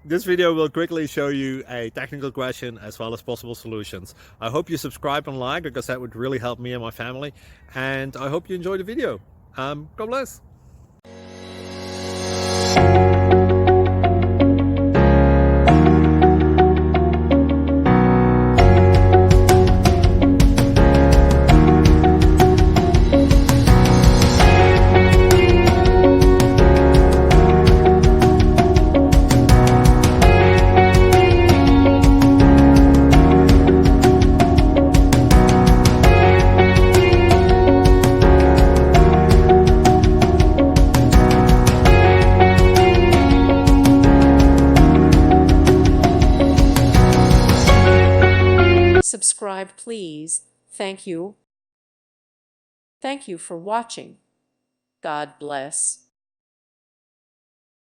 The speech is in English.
This video will quickly show you a technical question as well as possible solutions. I hope you subscribe and like, because that would really help me and my family. And I hope you enjoy the video. God bless. Subscribe, please. Thank you. Thank you for watching. God bless.